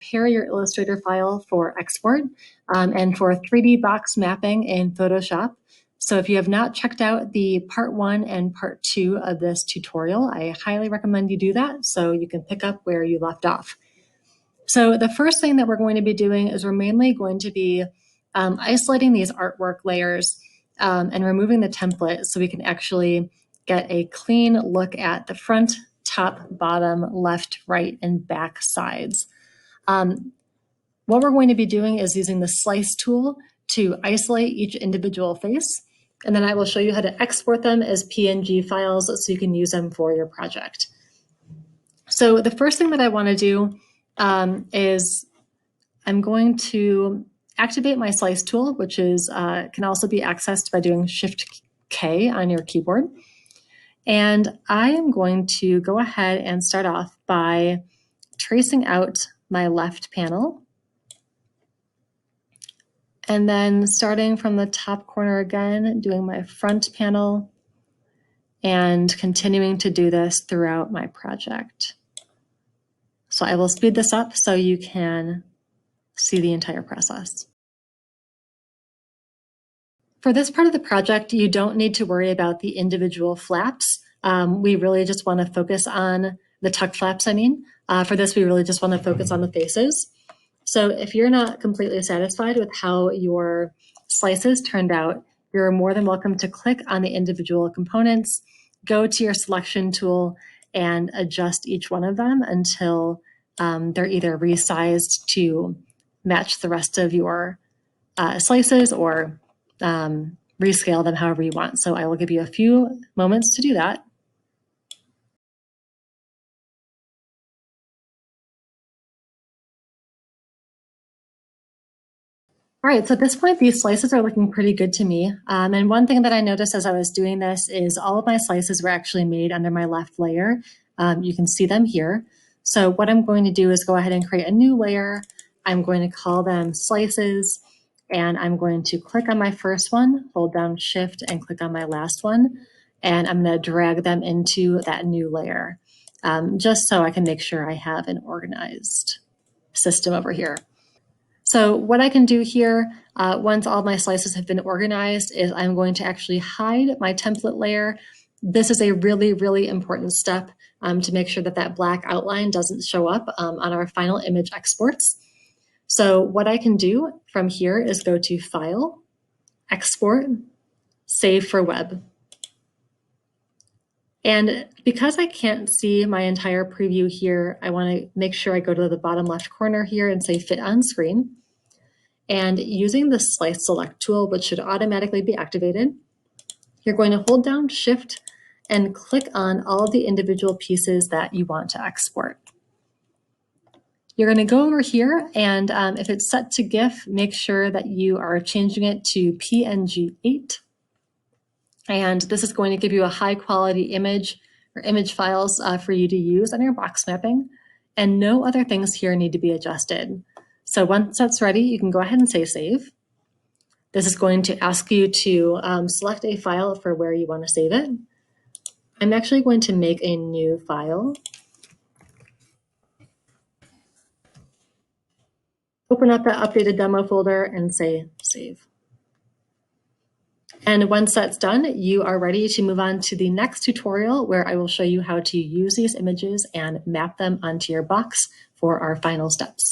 prepare your Illustrator file for export and for 3D box mapping in Photoshop. So if you have not checked out the part 1 and part 2 of this tutorial, I highly recommend you do that so you can pick up where you left off. So the first thing that we're going to be doing is we're mainly going to be isolating these artwork layers and removing the template so we can actually get a clean look at the front, top, bottom, left, right, and back sides. What we're going to be doing is using the slice tool to isolate each individual face, and then I will show you how to export them as PNG files so you can use them for your project. So the first thing that I want to do is I'm going to activate my slice tool, which is can also be accessed by doing Shift-K on your keyboard. And I am going to go ahead and start off by tracing out my left panel. And then starting from the top corner again, doing my front panel and continuing to do this throughout my project. So I will speed this up so you can see the entire process. For this part of the project, you don't need to worry about the individual flaps. We really just want to focus on the tuck flaps, For this, we really just want to focus on the faces. So if you're not completely satisfied with how your slices turned out, you're more than welcome to click on the individual components, go to your selection tool, and adjust each one of them until they're either resized to match the rest of your slices or rescale them however you want. So I will give you a few moments to do that. All right, so at this point, these slices are looking pretty good to me. And one thing that I noticed as I was doing this is all of my slices were actually made under my left layer. You can see them here. So what I'm going to do is go ahead and create a new layer. I'm going to call them slices, and I'm going to click on my first one, hold down Shift, and click on my last one. And I'm going to drag them into that new layer, just so I can make sure I have an organized system over here. So what I can do here, once all my slices have been organized, is I'm going to actually hide my template layer. This is a really, really important step to make sure that that black outline doesn't show up on our final image exports. So what I can do from here is go to File, Export, Save for Web. And because I can't see my entire preview here, I want to make sure I go to the bottom left corner here and say Fit on Screen. And using the Slice Select tool, which should automatically be activated, you're going to hold down Shift and click on all of the individual pieces that you want to export. You're going to go over here, and if it's set to GIF, make sure that you are changing it to PNG 8. And this is going to give you a high quality image or image files for you to use on your box mapping. And no other things here need to be adjusted. So once that's ready, you can go ahead and say save. This is going to ask you to select a file for where you want to save it. I'm actually going to make a new file. Open up the updated demo folder and say save. And once that's done, you are ready to move on to the next tutorial where I will show you how to use these images and map them onto your box for our final steps.